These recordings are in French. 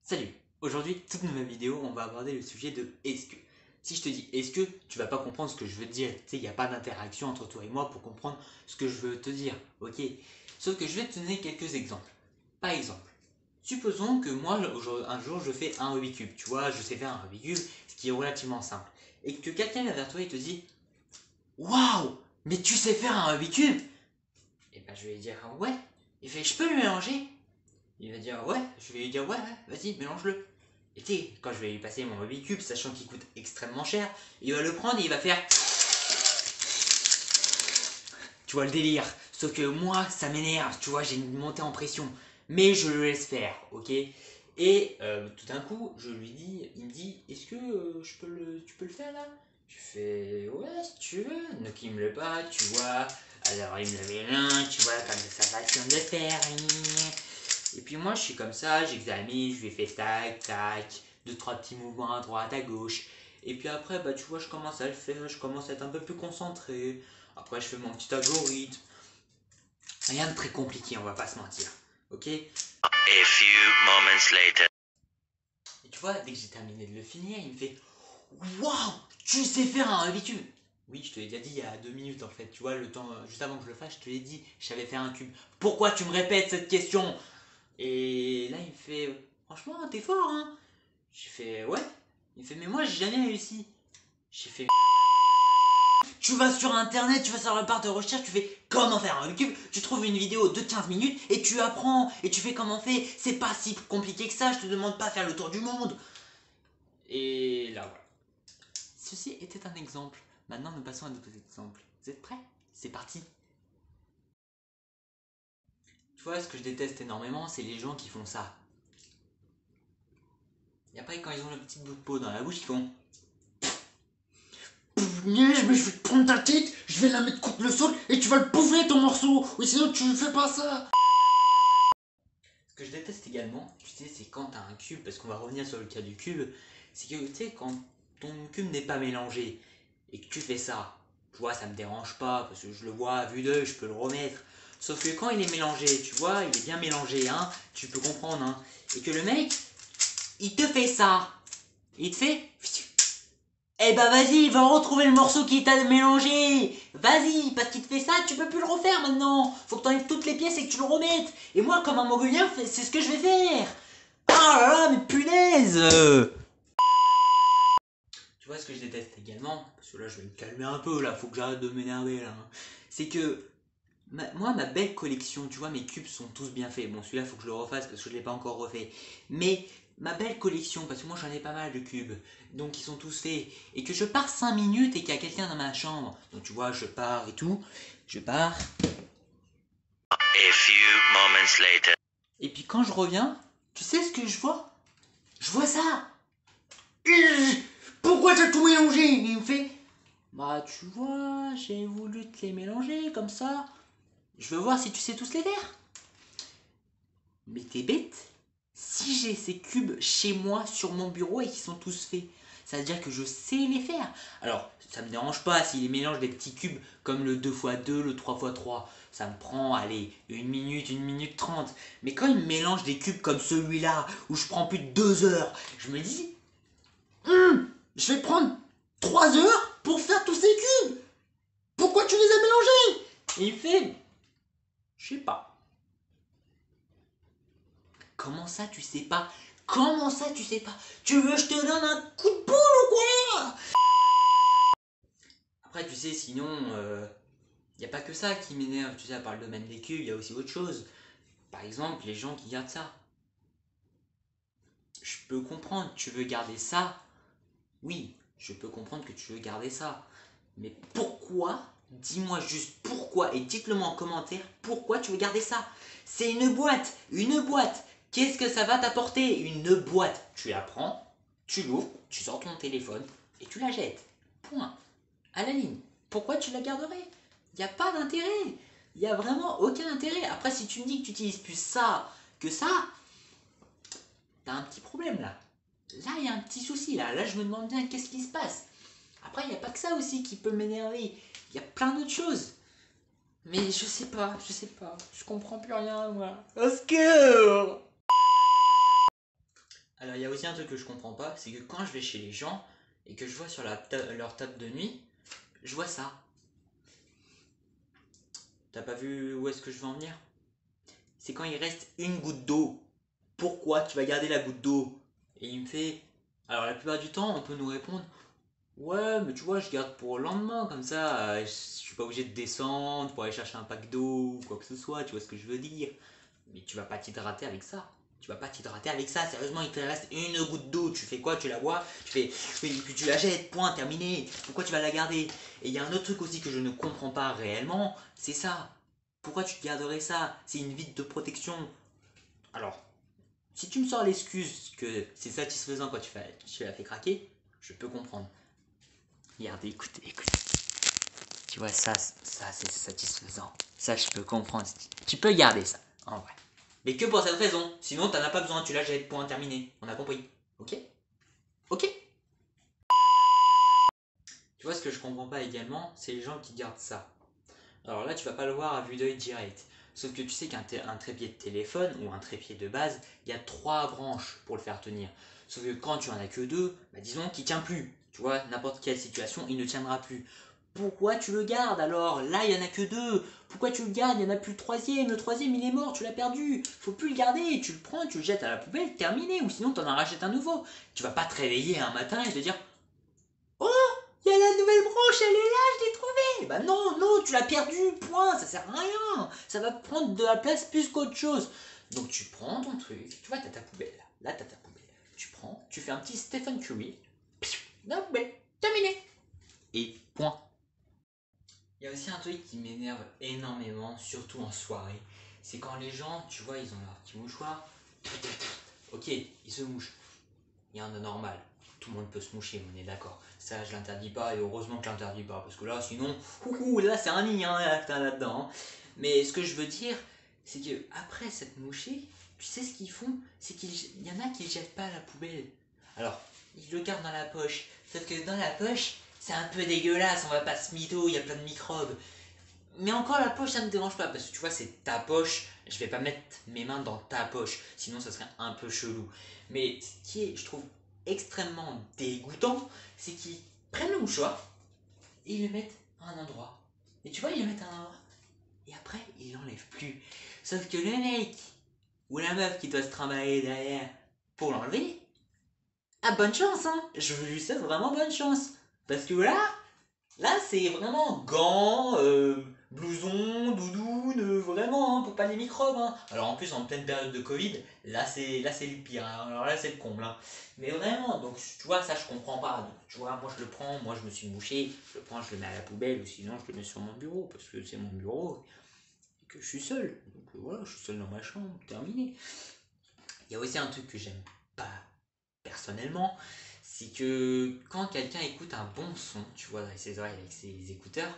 Salut! Aujourd'hui, toute nouvelle vidéo, on va aborder le sujet de est-ce que. Si je te dis est-ce que, tu vas pas comprendre ce que je veux te dire. Tu sais, il n'y a pas d'interaction entre toi et moi pour comprendre ce que je veux te dire, ok? Sauf que je vais te donner quelques exemples. Par exemple, supposons que moi, un jour, je fais un Rubik's Cube. Tu vois, je sais faire un Rubik's Cube, ce qui est relativement simple. Et que quelqu'un vient vers toi et te dit waouh! Mais tu sais faire un Rubik's Cube! Et ben, je vais lui dire ouais. Il fait je peux le mélanger? Il va dire ouais, je vais lui dire ouais, vas-y, mélange-le. Et tu sais, quand je vais lui passer mon Rubik's Cube, sachant qu'il coûte extrêmement cher, il va le prendre et il va faire. Tu vois le délire. Sauf que moi, ça m'énerve, tu vois, j'ai une montée en pression. Mais je le laisse faire, ok? Et tout d'un coup, je lui dis, il me dit, est-ce que tu peux le faire là? Je fais, ouais, si tu veux. Donc il me le pas, tu vois. Alors il me le mélange, tu vois, comme sa façon de faire. Et puis moi, je suis comme ça, j'examine, je lui fais tac, tac, deux, trois petits mouvements à droite, à gauche. Et puis après, bah tu vois, je commence à le faire, je commence à être un peu plus concentré. Après, je fais mon petit algorithme. Rien de très compliqué, on va pas se mentir. Ok? Et A few moments later. tu vois, dès que j'ai terminé de le finir, il me fait waouh, tu sais faire un Rubik's Cube! Oui, je te l'ai déjà dit il y a 2 minutes en fait. Tu vois, le temps, juste avant que je le fasse, je te l'ai dit, je savais faire un cube. Pourquoi tu me répètes cette question? Et là, il me fait franchement, t'es fort, hein? J'ai fait ouais. Il me fait mais moi, j'ai jamais réussi. J'ai fait tu vas sur internet, tu vas sur la barre de recherche, tu fais comment faire un Rubik's Cube, tu trouves une vidéo de 15 minutes et tu apprends et tu fais comment faire. C'est pas si compliqué que ça, je te demande pas de faire le tour du monde. Et là voilà. Ceci était un exemple. Maintenant nous passons à d'autres exemples. Vous êtes prêts? C'est parti. Tu vois, ce que je déteste énormément, c'est les gens qui font ça. Et après, quand ils ont le petit bout de peau dans la bouche, ils font Mais je vais te prendre ta tête, je vais la mettre contre le sol et tu vas le bouffer ton morceau. Oui, sinon tu fais pas ça. Ce que je déteste également, tu sais, c'est quand t'as un cube, parce qu'on va revenir sur le cas du cube, c'est que tu sais, quand ton cube n'est pas mélangé et que tu fais ça, tu vois, ça me dérange pas, parce que je le vois à vue d'œil, je peux le remettre. Sauf que quand il est mélangé, tu vois, il est bien mélangé, hein, tu peux comprendre, hein, et que le mec, il te fait ça, il te fait. Eh bah vas-y, va retrouver le morceau qui t'a mélangé. Vas-y, parce qu'il te fait ça, tu peux plus le refaire maintenant. Faut que t'enlèves toutes les pièces et que tu le remettes. Et moi, comme un mongolien, c'est ce que je vais faire. Ah là là, mais punaise. Tu vois ce que je déteste également, parce que là je vais me calmer un peu, là, faut que j'arrête de m'énerver là. C'est que moi, ma belle collection, tu vois, mes cubes sont tous bien faits. Bon, celui-là, faut que je le refasse parce que je ne l'ai pas encore refait. Mais ma belle collection, parce que moi j'en ai pas mal de cubes, donc ils sont tous faits, et que je pars 5 minutes et qu'il y a quelqu'un dans ma chambre, donc tu vois, je pars et tout, je pars, A few moments later. et puis quand je reviens, tu sais ce que je vois? Je vois ça! Pourquoi t'as tout mélangé? Il me fait, bah tu vois, j'ai voulu te les mélanger comme ça, je veux voir si tu sais tous les faire. Mais t'es bête? Si j'ai ces cubes chez moi sur mon bureau et qu'ils sont tous faits, ça veut dire que je sais les faire. Alors, ça me dérange pas s'il mélange des petits cubes comme le 2x2, le 3x3. Ça me prend, allez, 1 minute 30. Mais quand il me mélange des cubes comme celui-là, où je prends plus de 2 heures, je me dis, Je vais prendre 3 heures pour faire tous ces cubes. Pourquoi tu les as mélangés? il fait, je sais pas. Comment ça tu sais pas? Comment ça tu sais pas? Tu veux que je te donne un coup de boule ou quoi? Après, tu sais, sinon, y a pas que ça qui m'énerve, tu sais, à part le domaine des cubes, il y a aussi autre chose. Par exemple, les gens qui gardent ça. Je peux comprendre, tu veux garder ça. Oui, je peux comprendre que tu veux garder ça. Mais pourquoi? Dis-moi juste pourquoi et dites-le moi en commentaire pourquoi tu veux garder ça. C'est une boîte, une boîte. Qu'est-ce que ça va t'apporter? Une boîte. Tu la prends, tu l'ouvres, tu sors ton téléphone et tu la jettes. Point. À la ligne. Pourquoi tu la garderais? Il n'y a pas d'intérêt. Il n'y a vraiment aucun intérêt. Après, si tu me dis que tu utilises plus ça que ça, t'as un petit problème là. Là, il y a un petit souci là. Là, je me demande bien qu'est-ce qui se passe. Après, il n'y a pas que ça aussi qui peut m'énerver. Il y a plein d'autres choses. Mais je sais pas, je sais pas. Je comprends plus rien, moi. Au secours! Alors il y a aussi un truc que je comprends pas, c'est que quand je vais chez les gens et que je vois sur leur table de nuit, je vois ça. T'as pas vu où est-ce que je veux en venir? C'est quand il reste une goutte d'eau. Pourquoi tu vas garder la goutte d'eau? Et il me fait... Alors la plupart du temps, on peut nous répondre, ouais, mais tu vois, je garde pour le lendemain, comme ça, je suis pas obligé de descendre pour aller chercher un pack d'eau ou quoi que ce soit, tu vois ce que je veux dire. Mais tu vas pas t'hydrater avec ça. Tu vas pas t'hydrater avec ça, sérieusement, il te reste une goutte d'eau, tu fais quoi? Tu la bois, puis tu la jettes, point, terminé. Pourquoi tu vas la garder? Et il y a un autre truc aussi que je ne comprends pas réellement, c'est ça. Pourquoi tu te garderais ça? C'est une vitre de protection. Alors, si tu me sors l'excuse que c'est satisfaisant quand tu l'as fait craquer, je peux comprendre. Regarde, écoute. Tu vois, ça c'est satisfaisant. Ça, je peux comprendre. Tu peux garder ça, en vrai. Mais que pour cette raison. Sinon, t'en as pas besoin. Tu la jettes, point, terminé. On a compris. Ok? Ok? Tu vois, ce que je comprends pas également, c'est les gens qui gardent ça. Alors là, tu vas pas le voir à vue d'œil direct. Sauf que tu sais qu'un trépied de téléphone ou un trépied de base, il y a 3 branches pour le faire tenir. Sauf que quand tu en as que 2, bah disons qu'il tient plus. Tu vois, n'importe quelle situation, il ne tiendra plus. Pourquoi tu le gardes alors? Là, il n'y en a que 2. Pourquoi tu le gardes? Il n'y en a plus le troisième. Le troisième, il est mort, tu l'as perdu. Faut plus le garder. Tu le prends, tu le jettes à la poubelle, terminé. Ou sinon, tu en rachètes un nouveau. Tu vas pas te réveiller un matin et te dire, oh, il y a la nouvelle branche, elle est là, je l'ai trouvée. Bah non, tu l'as perdu, point, ça sert à rien. Ça va prendre de la place plus qu'autre chose. Donc tu prends ton truc, tu vois, t'as ta poubelle. Là, t'as ta poubelle. Tu prends, tu fais un petit Stephen Curry. Dans la poubelle, terminé. Et point. Il y a aussi un truc qui m'énerve énormément, surtout en soirée. C'est quand les gens, tu vois, ils ont leur petit mouchoir. Ok, ils se mouchent. Il y en a normal. Tout le monde peut se moucher, on est d'accord. Ça, je l'interdis pas, et heureusement que je l'interdis pas. Parce que là, sinon, là, c'est un nid là-dedans. Mais ce que je veux dire, c'est que après s'être mouché, tu sais ce qu'ils font? C'est qu'il y en a qui ne jettent pas à la poubelle. Alors, ils le gardent dans la poche. Sauf que dans la poche, c'est un peu dégueulasse, on va pas se mytho, il y a plein de microbes. Mais encore la poche, ça me dérange pas, parce que tu vois, c'est ta poche, je vais pas mettre mes mains dans ta poche, sinon ça serait un peu chelou. Mais ce qui est, je trouve, extrêmement dégoûtant, c'est qu'ils prennent le mouchoir, et ils le mettent à un endroit. Et tu vois, ils le mettent à un endroit, et après, ils l'enlèvent plus. Sauf que le mec, ou la meuf qui doit se trimballer derrière pour l'enlever, ah, bonne chance, hein. Je lui souhaite vraiment bonne chance. Parce que là c'est vraiment gants, blouson, doudoune, vraiment, hein, pour pas les microbes. Hein. Alors en plus, en pleine période de Covid, là c'est le pire. Hein. Alors là, c'est le comble. Hein. Mais vraiment, donc tu vois, ça je comprends pas. Donc, tu vois, moi je le prends, moi je me suis mouché, je le prends, je le mets à la poubelle, ou sinon je le mets sur mon bureau, parce que c'est mon bureau, et que je suis seul. Donc voilà, je suis seul dans ma chambre, terminé. Il y a aussi un truc que j'aime pas personnellement, c'est que quand quelqu'un écoute un bon son, tu vois, dans ses oreilles avec ses écouteurs,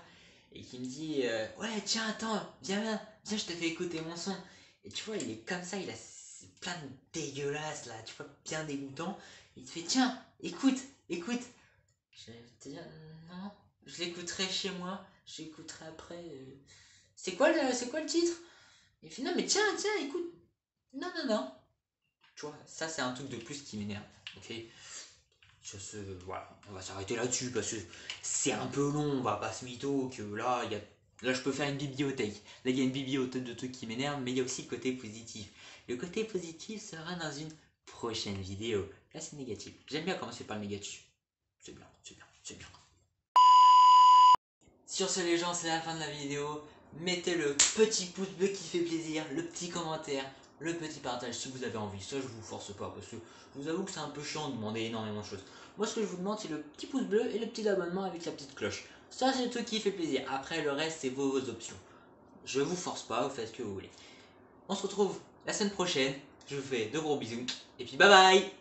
et qui me dit ouais, tiens, attends, viens, je te fais écouter mon son. Et tu vois, il est comme ça, il a plein de dégueulasses là, tu vois, bien dégoûtant. Il te fait tiens, écoute. Je vais te dire non, je l'écouterai chez moi, je l'écouterai après. C'est quoi le titre? Il fait non, mais tiens, écoute. Non. Tu vois, ça c'est un truc de plus qui m'énerve. Ok, voilà, on va s'arrêter là-dessus parce que c'est un peu long, on va pas se mytho que là, là je peux faire une bibliothèque. Là il y a une bibliothèque de trucs qui m'énervent, mais il y a aussi le côté positif. Le côté positif sera dans une prochaine vidéo. Là c'est négatif. J'aime bien commencer par le négatif. C'est bien. Sur ce les gens, c'est la fin de la vidéo. Mettez le petit pouce bleu qui fait plaisir, le petit commentaire, le petit partage si vous avez envie. Ça je vous force pas parce que je vous avoue que c'est un peu chiant de demander énormément de choses. Moi ce que je vous demande c'est le petit pouce bleu et le petit abonnement avec la petite cloche. Ça c'est le truc qui fait plaisir. Après le reste c'est vos options. Je vous force pas, vous faites ce que vous voulez. On se retrouve la semaine prochaine. Je vous fais de gros bisous et puis bye bye.